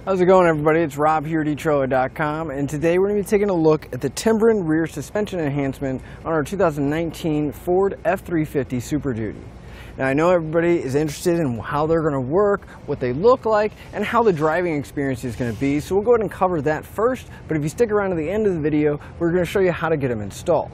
How's it going, everybody? It's Rob here at eTrailer.com, and today we're going to be taking a look at the Timbren rear suspension enhancement on our 2019 Ford F-350 Super Duty. Now, I know everybody is interested in how they're going to work, what they look like, and how the driving experience is going to be, so we'll go ahead and cover that first, but if you stick around to the end of the video, we're going to show you how to get them installed.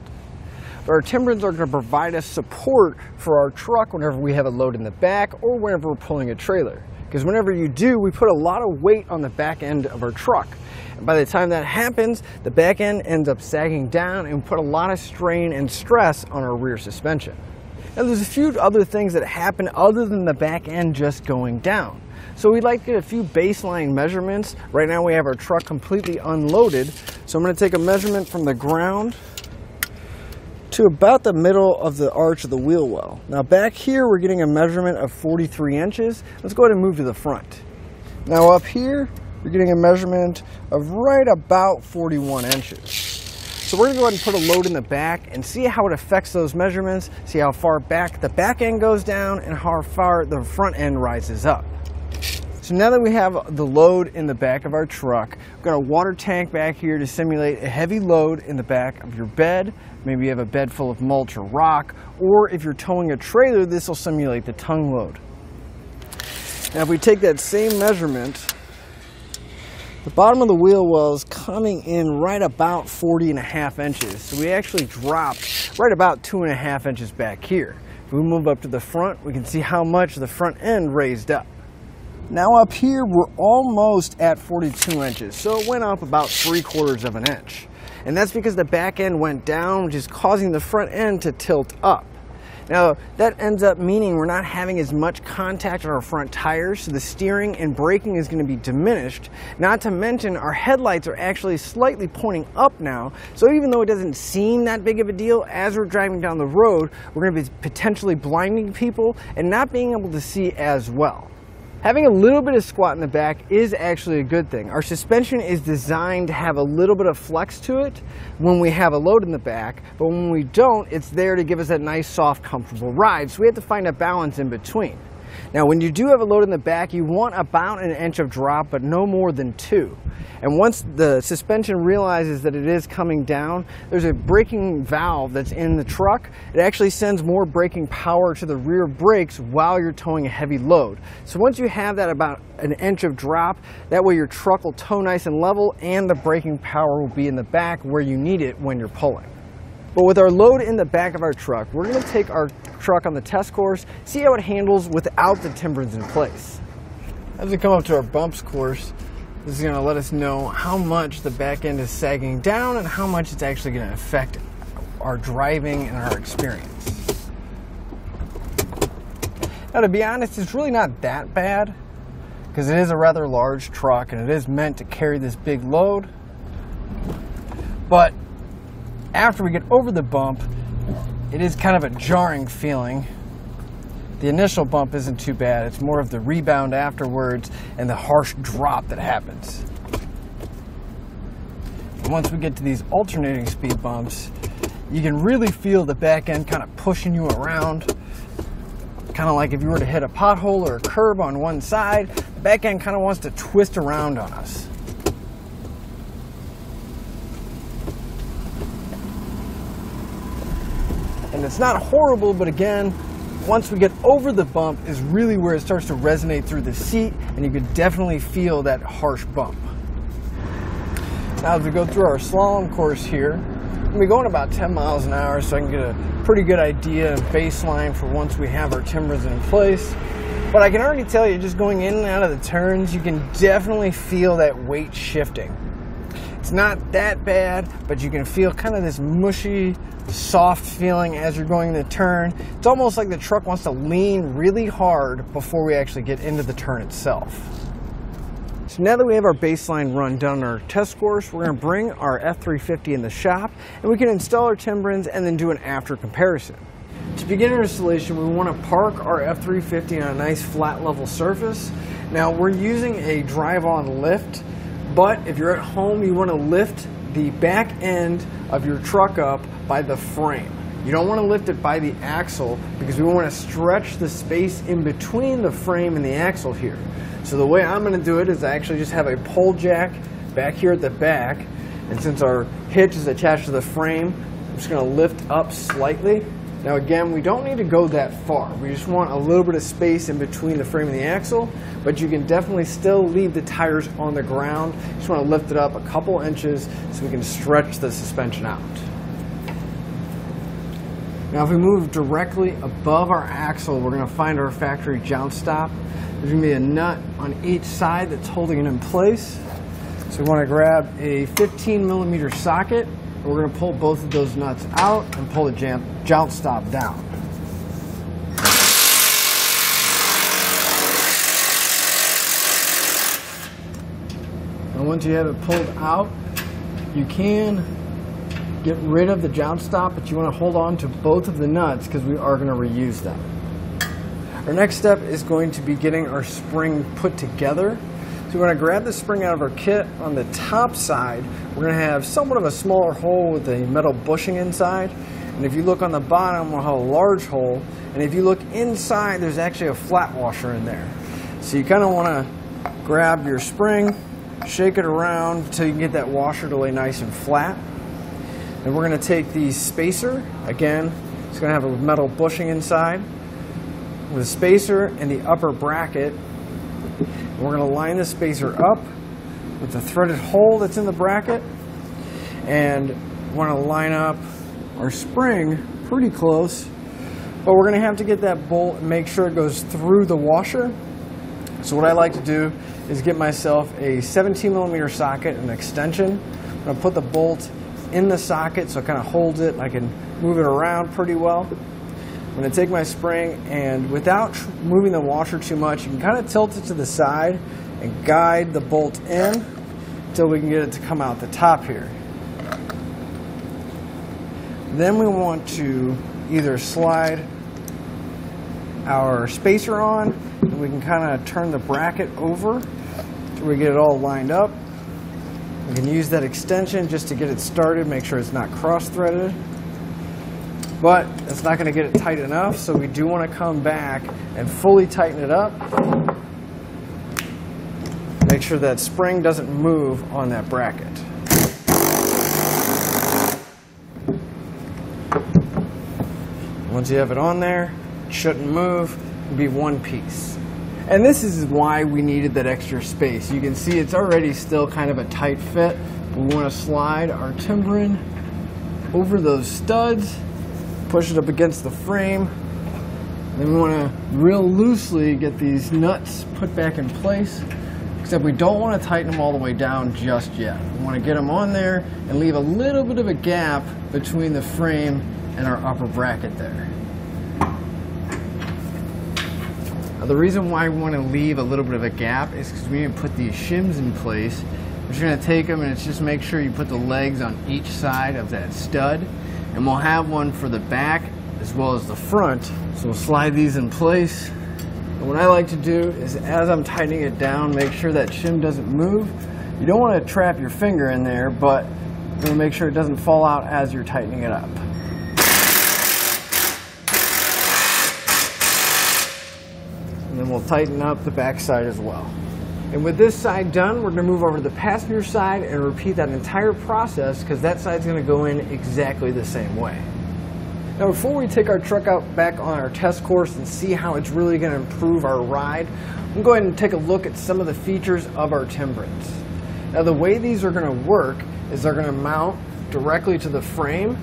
Our Timbrens are going to provide us support for our truck whenever we have a load in the back or whenever we're pulling a trailer. Because whenever you do, we put a lot of weight on the back end of our truck. And by the time that happens, the back end ends up sagging down and put a lot of strain and stress on our rear suspension. Now there's a few other things that happen other than the back end just going down. So we'd like to get a few baseline measurements. Right now we have our truck completely unloaded. So I'm going to take a measurement from the ground to about the middle of the arch of the wheel well. Now back here we're getting a measurement of 43 inches. Let's go ahead and move to the front. Now up here we're getting a measurement of right about 41 inches. So we're going to go ahead and put a load in the back and see how it affects those measurements, see how far back the back end goes down and how far the front end rises up. So now that we have the load in the back of our truck, we've got a water tank back here to simulate a heavy load in the back of your bed. Maybe you have a bed full of mulch or rock, or if you're towing a trailer, this will simulate the tongue load. Now if we take that same measurement, the bottom of the wheel well is coming in right about 40.5 inches. So we actually dropped right about 2.5 inches back here. If we move up to the front, we can see how much the front end raised up. Now up here, we're almost at 42 inches, so it went up about 3/4 of an inch. And that's because the back end went down, which is causing the front end to tilt up. Now, that ends up meaning we're not having as much contact on our front tires, so the steering and braking is going to be diminished. Not to mention, our headlights are actually slightly pointing up now, so even though it doesn't seem that big of a deal, as we're driving down the road, we're going to be potentially blinding people and not being able to see as well. Having a little bit of squat in the back is actually a good thing. Our suspension is designed to have a little bit of flex to it when we have a load in the back, but when we don't, it's there to give us that nice, soft, comfortable ride. So we have to find a balance in between. Now, when you do have a load in the back, you want about 1 inch of drop, but no more than 2. And once the suspension realizes that it is coming down, there's a braking valve that's in the truck. It actually sends more braking power to the rear brakes while you're towing a heavy load. So once you have that about 1 inch of drop, that way your truck will tow nice and level and the braking power will be in the back where you need it when you're pulling. But with our load in the back of our truck, we're going to take our truck on the test course, see how it handles without the Timbrens in place. As we come up to our bumps course, this is going to let us know how much the back end is sagging down and how much it's actually going to affect our driving and our experience. Now, to be honest, it's really not that bad because it is a rather large truck and it is meant to carry this big load. But after we get over the bump, it is kind of a jarring feeling. The initial bump isn't too bad. It's more of the rebound afterwards and the harsh drop that happens. And once we get to these alternating speed bumps, you can really feel the back end kind of pushing you around. Kind of like if you were to hit a pothole or a curb on one side, the back end kind of wants to twist around on us. And it's not horrible, but again, once we get over the bump is really where it starts to resonate through the seat, and you can definitely feel that harsh bump. Now as we go through our slalom course here, I'm going to be going about 10 miles an hour so I can get a pretty good idea and baseline for once we have our Timbrens in place. But I can already tell you, just going in and out of the turns, you can definitely feel that weight shifting. It's not that bad, but you can feel kind of this mushy, soft feeling as you're going the turn. It's almost like the truck wants to lean really hard before we actually get into the turn itself. So now that we have our baseline run done on our test course, we're going to bring our F-350 in the shop and we can install our Timbrens and then do an after comparison. To begin our installation, we want to park our F-350 on a nice flat level surface. Now we're using a drive-on lift, but if you're at home, you want to lift the back end of your truck up by the frame. You don't want to lift it by the axle because we want to stretch the space in between the frame and the axle here. So the way I'm going to do it is I actually just have a pull jack back here at the back, and since our hitch is attached to the frame, I'm just going to lift up slightly. Now again, we don't need to go that far. We just want a little bit of space in between the frame and the axle, but you can definitely still leave the tires on the ground. You just want to lift it up a couple inches so we can stretch the suspension out. Now if we move directly above our axle, we're going to find our factory joust stop. There's going to be a nut on each side that's holding it in place. So we want to grab a 15mm socket. We're going to pull both of those nuts out and pull the joust stop down. And once you have it pulled out, you can get rid of the joust stop, but you want to hold on to both of the nuts because we are going to reuse them. Our next step is going to be getting our spring put together. So we're going to grab the spring out of our kit. On the top side, we're going to have somewhat of a smaller hole with a metal bushing inside. And if you look on the bottom, we'll have a large hole. And if you look inside, there's actually a flat washer in there. So you kind of want to grab your spring, shake it around until you can get that washer to lay nice and flat. And we're going to take the spacer. Again, it's going to have a metal bushing inside with a spacer and the upper bracket. We're going to line the spacer up with the threaded hole that's in the bracket, and we want to line up our spring pretty close, but we're going to have to get that bolt and make sure it goes through the washer. So what I like to do is get myself a 17mm socket and extension. I'm going to put the bolt in the socket so it kind of holds it. I can move it around pretty well. I'm going to take my spring, and without moving the washer too much, you can kind of tilt it to the side and guide the bolt in until we can get it to come out the top here. Then we want to either slide our spacer on, and we can kind of turn the bracket over until we get it all lined up. We can use that extension just to get it started, make sure it's not cross-threaded. But it's not going to get it tight enough, so we do want to come back and fully tighten it up. Make sure that spring doesn't move on that bracket. Once you have it on there, it shouldn't move. It'll be one piece. And this is why we needed that extra space. You can see it's already still kind of a tight fit. We want to slide our Timbren over those studs, push it up against the frame. Then we want to real loosely get these nuts put back in place, except we don't want to tighten them all the way down just yet. We want to get them on there and leave a little bit of a gap between the frame and our upper bracket there. Now the reason why we want to leave a little bit of a gap is because we need to put these shims in place. We're just going to take them, and it's just make sure you put the legs on each side of that stud. And we'll have one for the back as well as the front. So we'll slide these in place. And what I like to do is, as I'm tightening it down, make sure that shim doesn't move. You don't want to trap your finger in there, but you want to make sure it doesn't fall out as you're tightening it up. And then we'll tighten up the back side as well. And with this side done, we're going to move over to the passenger side and repeat that entire process, because that side's going to go in exactly the same way. Now before we take our truck out back on our test course and see how it's really going to improve our ride, I'm going to go ahead and take a look at some of the features of our Timbrens. Now the way these are going to work is they're going to mount directly to the frame,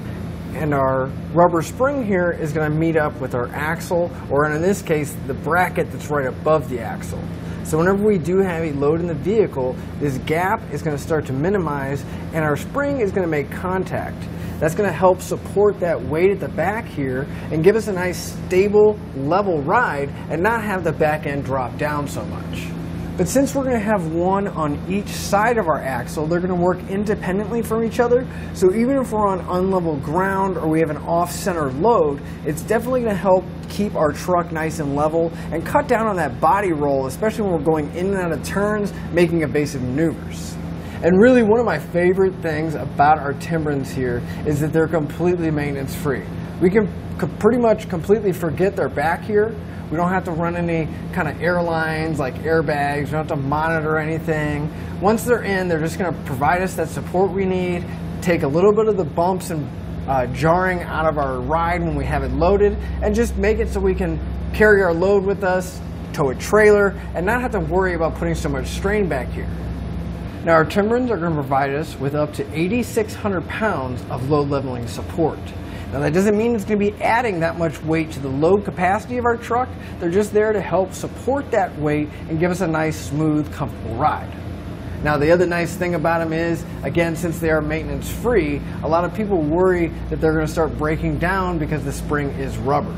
and our rubber spring here is going to meet up with our axle, or in this case, the bracket that's right above the axle. So whenever we do have a load in the vehicle, this gap is going to start to minimize, and our spring is going to make contact. That's going to help support that weight at the back here and give us a nice, stable, level ride and not have the back end drop down so much. But since we're going to have one on each side of our axle, they're going to work independently from each other. So even if we're on unlevel ground or we have an off-center load, it's definitely going to help keep our truck nice and level and cut down on that body roll, especially when we're going in and out of turns, making evasive maneuvers. And really, one of my favorite things about our Timbrens here is that they're completely maintenance free. We can pretty much completely forget they're back here. We don't have to run any kind of airlines like airbags. We don't have to monitor anything. Once they're in, they're just going to provide us that support we need, take a little bit of the bumps and jarring out of our ride when we have it loaded, and just make it so we can carry our load with us, tow a trailer, and not have to worry about putting so much strain back here. Now, our Timberens are going to provide us with up to 8,600 pounds of load leveling support. Now, that doesn't mean it's going to be adding that much weight to the load capacity of our truck. They're just there to help support that weight and give us a nice, smooth, comfortable ride. Now, the other nice thing about them is, again, since they are maintenance free, a lot of people worry that they're going to start breaking down because the spring is rubber.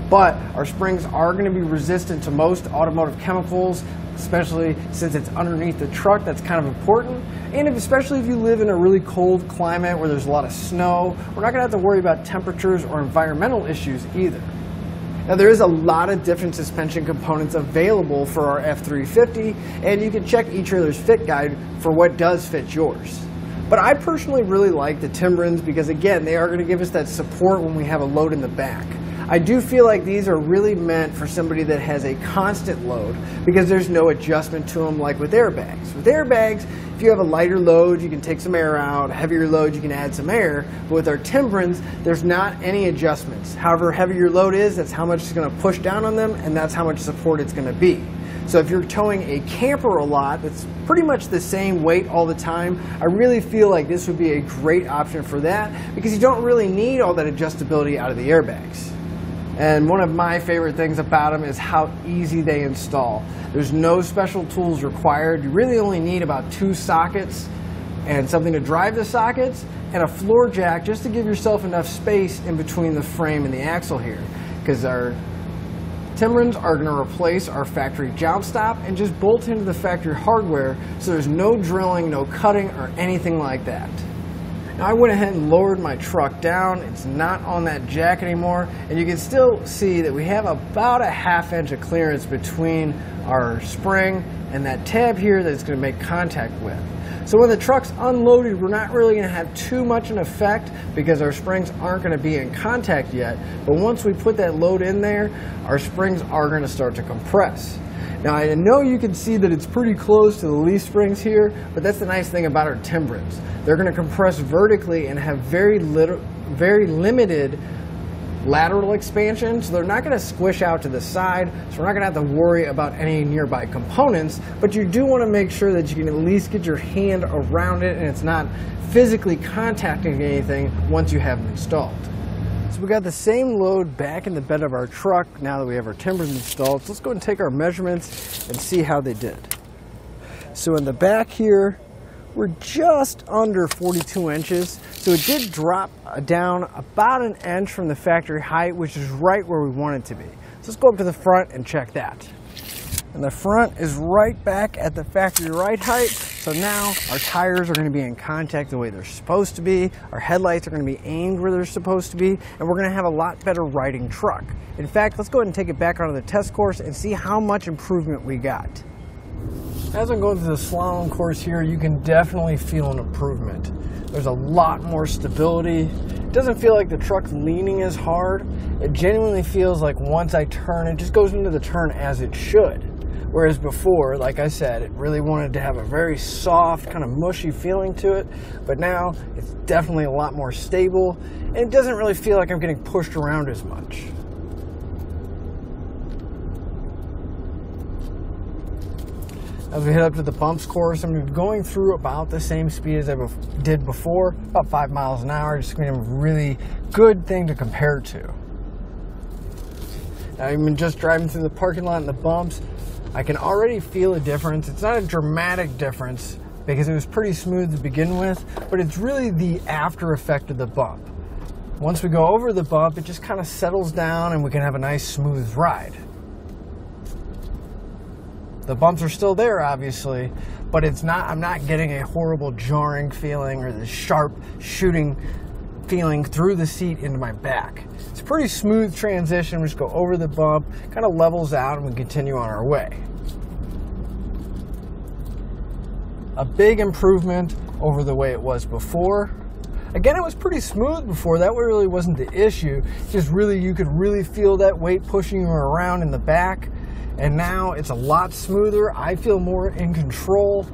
But our springs are going to be resistant to most automotive chemicals, especially since it's underneath the truck. That's kind of important. And especially if you live in a really cold climate where there's a lot of snow, we're not going to have to worry about temperatures or environmental issues either. Now, there is a lot of different suspension components available for our F350, and you can check eTrailer's Fit Guide for what does fit yours. But I personally really like the Timberens because, again, they are going to give us that support when we have a load in the back. I do feel like these are really meant for somebody that has a constant load because there's no adjustment to them like with airbags. With airbags, if you have a lighter load, you can take some air out. A heavier load, you can add some air. But with our Timberens, there's not any adjustments. However heavy your load is, that's how much it's going to push down on them, and that's how much support it's going to be. So if you're towing a camper a lot that's pretty much the same weight all the time, I really feel like this would be a great option for that because you don't really need all that adjustability out of the airbags. And one of my favorite things about them is how easy they install. There's no special tools required. You really only need about 2 sockets and something to drive the sockets and a floor jack just to give yourself enough space in between the frame and the axle here. Because our Timberens are going to replace our factory joust stop and just bolt into the factory hardware, so there's no drilling, no cutting, or anything like that. Now, I went ahead and lowered my truck down. It's not on that jack anymore, and you can still see that we have about a ½ inch of clearance between our spring and that tab here that it's going to make contact with. So when the truck's unloaded, we're not really going to have too much an effect because our springs aren't going to be in contact yet. But once we put that load in there, our springs are going to start to compress. Now, I know you can see that it's pretty close to the leaf springs here, but that's the nice thing about our Timberens. They're going to compress vertically and have very limited lateral expansion, so they're not going to squish out to the side, so we're not going to have to worry about any nearby components, but you do want to make sure that you can at least get your hand around it and it's not physically contacting anything once you have them installed. So we got the same load back in the bed of our truck now that we have our Timberens installed. So let's go and take our measurements and see how they did. So in the back here, we're just under 42 inches. So it did drop down about an inch from the factory height, which is right where we want it to be. So let's go up to the front and check that. And the front is right back at the factory right height. So now our tires are going to be in contact the way they're supposed to be. Our headlights are going to be aimed where they're supposed to be. And we're going to have a lot better riding truck. In fact, let's go ahead and take it back onto the test course and see how much improvement we got. As I'm going through the slalom course here, you can definitely feel an improvement. There's a lot more stability. It doesn't feel like the truck's leaning as hard. It genuinely feels like once I turn, it just goes into the turn as it should. Whereas before, like I said, it really wanted to have a very soft, kind of mushy feeling to it. But now, it's definitely a lot more stable, and it doesn't really feel like I'm getting pushed around as much. As we head up to the bumps course, I'm going through about the same speed as I did before, about 5 miles an hour, just going to be a really good thing to compare to. Now, even just driving through the parking lot and the bumps, I can already feel a difference. It's not a dramatic difference because it was pretty smooth to begin with, but it's really the after effect of the bump. Once we go over the bump, it just kind of settles down and we can have a nice smooth ride. The bumps are still there, obviously, but I'm not getting a horrible jarring feeling or the sharp shooting feeling through the seat into my back. It's a pretty smooth transition. We just go over the bump, kind of levels out, and we continue on our way. A big improvement over the way it was before. Again, it was pretty smooth before. That really wasn't the issue. Just really, you could really feel that weight pushing you around in the back. And now it's a lot smoother. I feel more in control.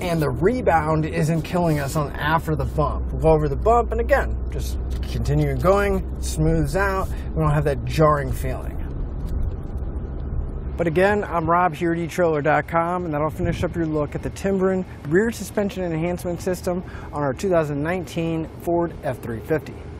And the rebound isn't killing us on after the bump. We'll go over the bump, and again, just continue going, smooths out. We don't have that jarring feeling. But again, I'm Rob here at eTrailer.com, and that'll finish up your look at the Timbren rear suspension enhancement system on our 2019 Ford F-350.